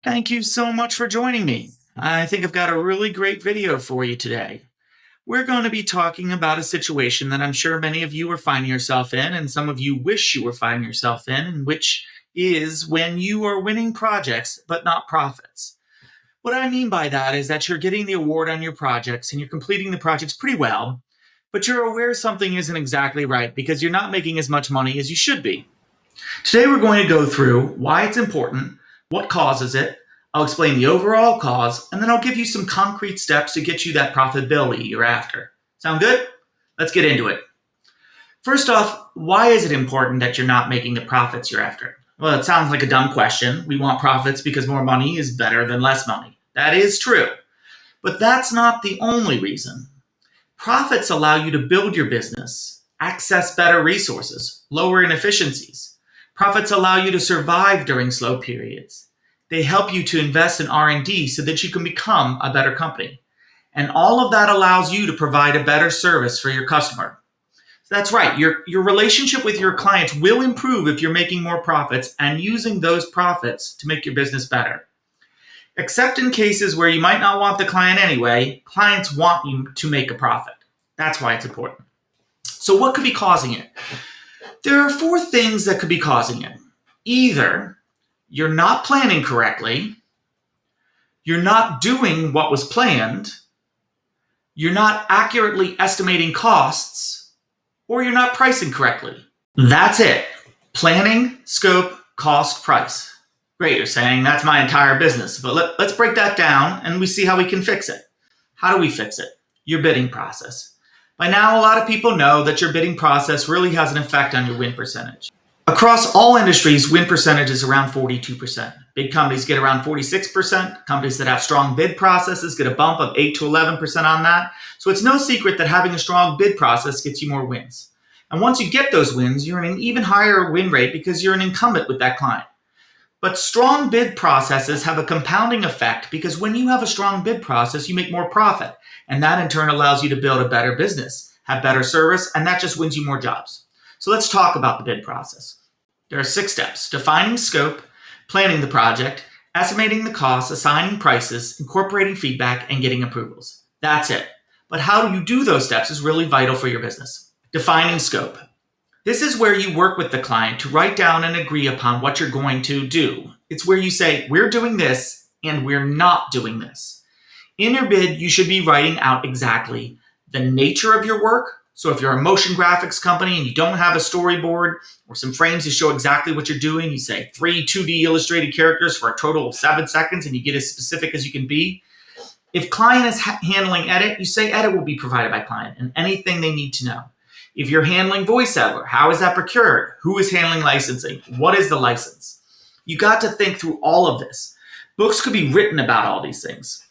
Thank you so much for joining me. I think I've got a really great video for you today. We're going to be talking about a situation that I'm sure many of you are finding yourself in, and some of you wish you were finding yourself in, which is when you are winning projects but not profits. What I mean by that is that you're getting the award on your projects and you're completing the projects pretty well, but you're aware something isn't exactly right because you're not making as much money as you should be. Today we're going to go through why it's important, what causes it, I'll explain the overall cause, and then I'll give you some concrete steps to get you that profitability you're after. Sound good? Let's get into it. First off, why is it important that you're not making the profits you're after? Well, it sounds like a dumb question. We want profits because more money is better than less money. That is true. But that's not the only reason. Profits allow you to build your business, access better resources, lower inefficiencies. Profits allow you to survive during slow periods. They help you to invest in R&D so that you can become a better company. And all of that allows you to provide a better service for your customer. So that's right, your relationship with your clients will improve if you're making more profits and using those profits to make your business better. Except in cases where you might not want the client anyway, clients want you to make a profit. That's why it's important. So what could be causing it? There are 4 things that could be causing it. Either you're not planning correctly, you're not doing what was planned, you're not accurately estimating costs, or you're not pricing correctly. That's it. Planning, scope, cost, price. Great, you're saying that's my entire business, but let's break that down and we see how we can fix it. How do we fix it? Your bidding process. By now, a lot of people know that your bidding process really has an effect on your win percentage. Across all industries, win percentage is around 42%. Big companies get around 46%. Companies that have strong bid processes get a bump of 8 to 11% on that. So it's no secret that having a strong bid process gets you more wins. And once you get those wins, you're in an even higher win rate because you're an incumbent with that client. But strong bid processes have a compounding effect because when you have a strong bid process, you make more profit. And that in turn allows you to build a better business, have better service, and that just wins you more jobs. So let's talk about the bid process. There are 6 steps: defining scope, planning the project, estimating the costs, assigning prices, incorporating feedback, and getting approvals. That's it. But how you do those steps is really vital for your business. Defining scope. This is where you work with the client to write down and agree upon what you're going to do. It's where you say, we're doing this and we're not doing this. In your bid, you should be writing out exactly the nature of your work. So if you're a motion graphics company and you don't have a storyboard or some frames to show exactly what you're doing, you say 3 2D illustrated characters for a total of 7 seconds and you get as specific as you can be. If client is handling edit, you say edit will be provided by client and anything they need to know. If you're handling voiceover, how is that procured? Who is handling licensing? What is the license? You got to think through all of this. Books could be written about all these things.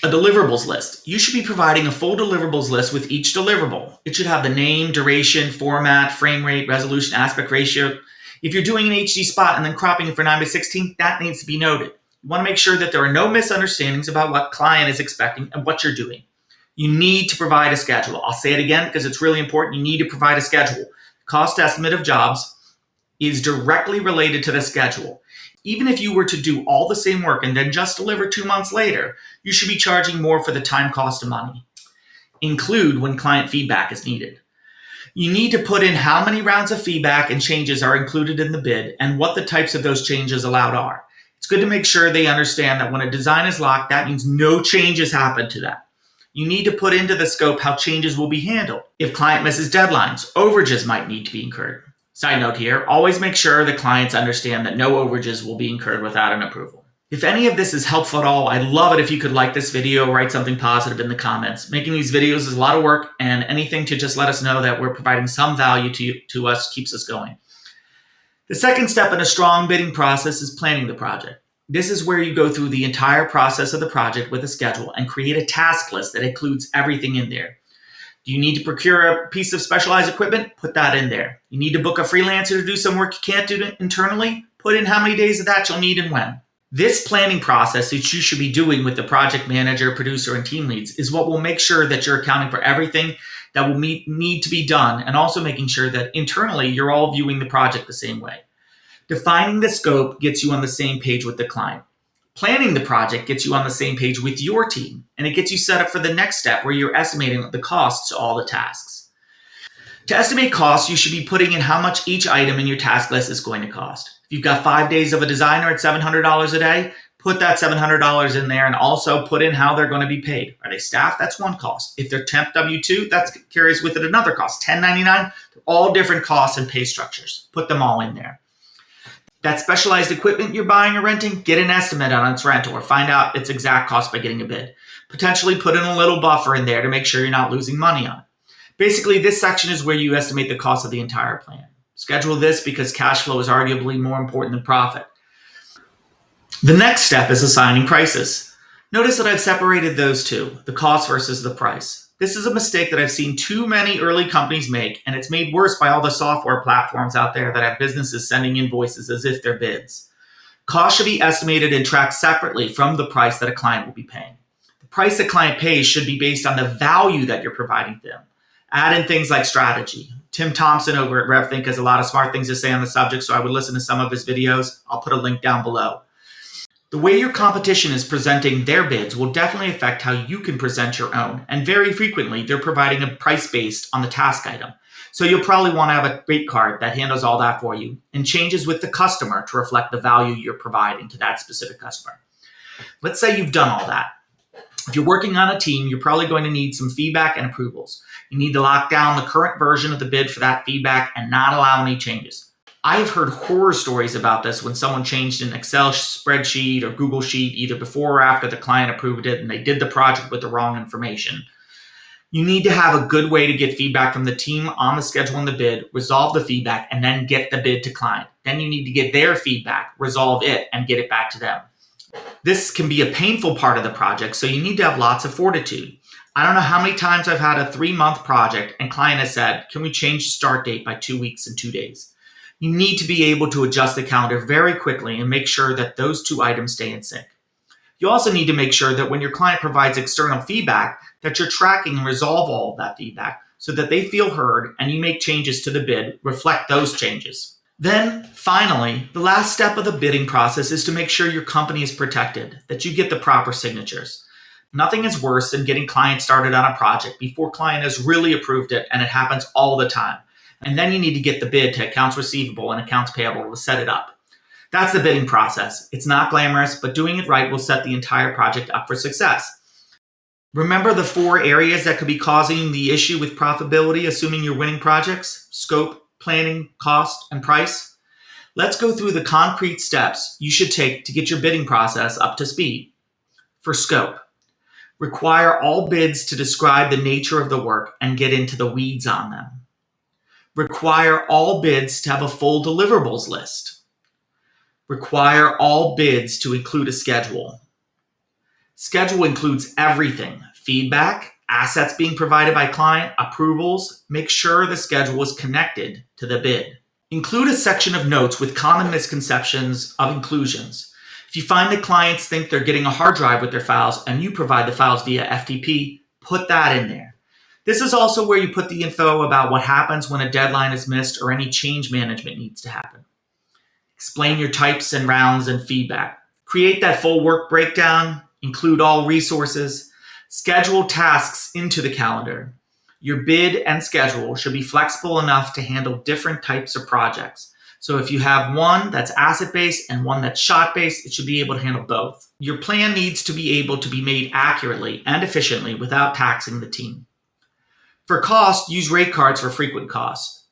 A deliverables list. You should be providing a full deliverables list with each deliverable. It should have the name, duration, format, frame rate, resolution, aspect ratio. If you're doing an HD spot and then cropping it for 9:16, that needs to be noted. You want to make sure that there are no misunderstandings about what client is expecting and what you're doing. You need to provide a schedule. I'll say it again because it's really important. You need to provide a schedule. Cost estimate of jobs is directly related to the schedule. Even if you were to do all the same work and then just deliver 2 months later, you should be charging more for the time cost of money. Include when client feedback is needed. You need to put in how many rounds of feedback and changes are included in the bid and what the types of those changes allowed are. It's good to make sure they understand that when a design is locked, that means no changes happen to that. You need to put into the scope how changes will be handled. If client misses deadlines, overages might need to be incurred. Side note here, always make sure the clients understand that no overages will be incurred without an approval. If any of this is helpful at all, I'd love it if you could like this video, write something positive in the comments. Making these videos is a lot of work, and anything to just let us know that we're providing some value to us keeps us going. The second step in a strong bidding process is planning the project. This is where you go through the entire process of the project with a schedule and create a task list that includes everything in there. Do you need to procure a piece of specialized equipment? Put that in there. You need to book a freelancer to do some work you can't do internally? Put in how many days of that you'll need and when. This planning process that you should be doing with the project manager, producer, and team leads is what will make sure that you're accounting for everything that will need to be done and also making sure that internally you're all viewing the project the same way. Defining the scope gets you on the same page with the client. Planning the project gets you on the same page with your team, and it gets you set up for the next step where you're estimating the costs to all the tasks. To estimate costs, you should be putting in how much each item in your task list is going to cost. If you've got 5 days of a designer at $700 a day, put that $700 in there and also put in how they're going to be paid. Are they staff? That's one cost. If they're temp W-2, that carries with it another cost. 1099, all different costs and pay structures. Put them all in there. That specialized equipment you're buying or renting, get an estimate on its rental or find out its exact cost by getting a bid. Potentially put in a little buffer in there to make sure you're not losing money on it. Basically, this section is where you estimate the cost of the entire plan. Schedule this because cash flow is arguably more important than profit. The next step is assigning prices. Notice that I've separated those two, the cost versus the price. This is a mistake that I've seen too many early companies make, and it's made worse by all the software platforms out there that have businesses sending invoices as if they're bids. Costs should be estimated and tracked separately from the price that a client will be paying. The price a client pays should be based on the value that you're providing them. Add in things like strategy. Tim Thompson over at RevThink has a lot of smart things to say on the subject, so I would listen to some of his videos. I'll put a link down below. The way your competition is presenting their bids will definitely affect how you can present your own, and very frequently they're providing a price based on the task item. So you'll probably want to have a rate card that handles all that for you and changes with the customer to reflect the value you're providing to that specific customer. Let's say you've done all that. If you're working on a team, you're probably going to need some feedback and approvals. You need to lock down the current version of the bid for that feedback and not allow any changes. I've heard horror stories about this when someone changed an Excel spreadsheet or Google Sheet either before or after the client approved it and they did the project with the wrong information. You need to have a good way to get feedback from the team on the schedule and the bid, resolve the feedback, and then get the bid to client. Then you need to get their feedback, resolve it, and get it back to them. This can be a painful part of the project, so you need to have lots of fortitude. I don't know how many times I've had a 3-month project and client has said, can we change the start date by 2 weeks and 2 days? You need to be able to adjust the calendar very quickly and make sure that those two items stay in sync. You also need to make sure that when your client provides external feedback, that you're tracking and resolve all of that feedback so that they feel heard and you make changes to the bid, reflect those changes. Then, finally, the last step of the bidding process is to make sure your company is protected, that you get the proper signatures. Nothing is worse than getting clients started on a project before client has really approved it, and it happens all the time. And then you need to get the bid to accounts receivable and accounts payable to set it up. That's the bidding process. It's not glamorous, but doing it right will set the entire project up for success. Remember the 4 areas that could be causing the issue with profitability, assuming you're winning projects: scope, planning, cost, and price. Let's go through the concrete steps you should take to get your bidding process up to speed. For scope, require all bids to describe the nature of the work and get into the weeds on them. Require all bids to have a full deliverables list. Require all bids to include a schedule. Schedule includes everything: feedback, assets being provided by client, approvals. Make sure the schedule is connected to the bid. Include a section of notes with common misconceptions of inclusions. If you find that clients think they're getting a hard drive with their files and you provide the files via FTP, put that in there. This is also where you put the info about what happens when a deadline is missed or any change management needs to happen. Explain your types and rounds and feedback. Create that full work breakdown. Include all resources. Schedule tasks into the calendar. Your bid and schedule should be flexible enough to handle different types of projects. So if you have one that's asset-based and one that's shot-based, it should be able to handle both. Your plan needs to be able to be made accurately and efficiently without taxing the team. For cost, use rate cards for frequent costs.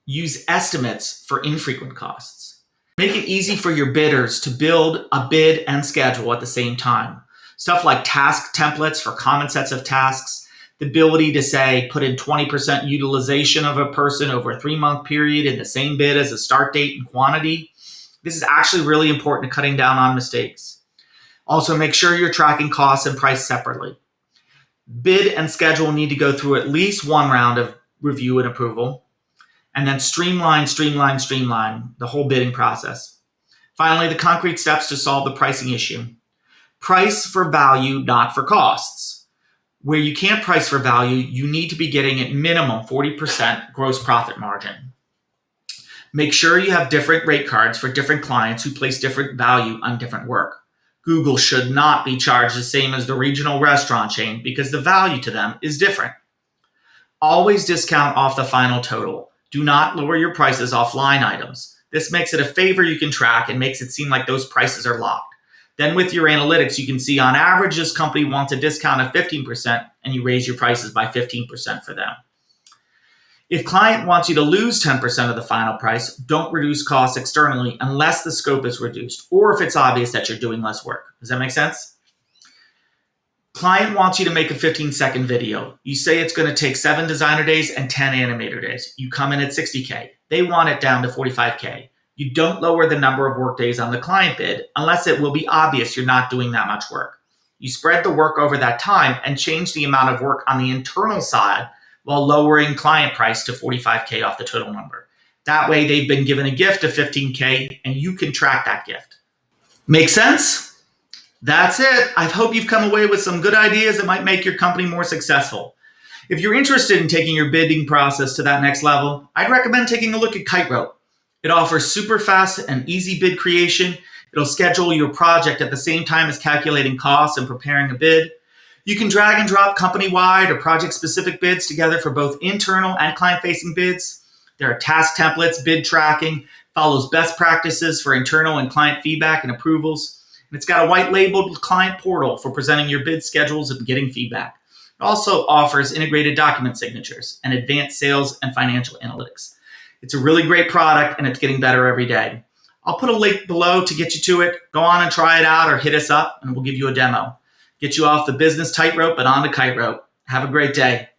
Use estimates for infrequent costs. Make it easy for your bidders to build a bid and schedule at the same time. Stuff like task templates for common sets of tasks, the ability to say, put in 20% utilization of a person over a 3-month period in the same bid as a start date and quantity. This is actually really important to cutting down on mistakes. Also, make sure you're tracking costs and price separately. Bid and schedule need to go through at least 1 round of review and approval, and then streamline the whole bidding process. Finally, the concrete steps to solve the pricing issue. Price for value, not for costs. Where you can't price for value, you need to be getting at minimum 40% gross profit margin. Make sure you have different rate cards for different clients who place different value on different work. Google should not be charged the same as the regional restaurant chain because the value to them is different. Always discount off the final total. Do not lower your prices off line items. This makes it a favor you can track and makes it seem like those prices are locked. Then with your analytics, you can see on average this company wants a discount of 15% and you raise your prices by 15% for them. If client wants you to lose 10% of the final price, don't reduce costs externally unless the scope is reduced or if it's obvious that you're doing less work. Does that make sense? Client wants you to make a 15-second video. You say it's going to take 7 designer days and 10 animator days. You come in at $60K. They want it down to $45K. You don't lower the number of work days on the client bid unless it will be obvious you're not doing that much work. You spread the work over that time and change the amount of work on the internal side while lowering client price to $45K off the total number. That way they've been given a gift of $15K and you can track that gift. Make sense? That's it. I hope you've come away with some good ideas that might make your company more successful. If you're interested in taking your bidding process to that next level, I'd recommend taking a look at Kiterope. It offers super fast and easy bid creation. It'll schedule your project at the same time as calculating costs and preparing a bid. You can drag and drop company-wide or project-specific bids together for both internal and client-facing bids. There are task templates, bid tracking, follows best practices for internal and client feedback and approvals. And it's got a white-labeled client portal for presenting your bid schedules and getting feedback. It also offers integrated document signatures and advanced sales and financial analytics. It's a really great product, and it's getting better every day. I'll put a link below to get you to it. Go on and try it out or hit us up, and we'll give you a demo. Get you off the business tightrope and onto Kiterope. Have a great day.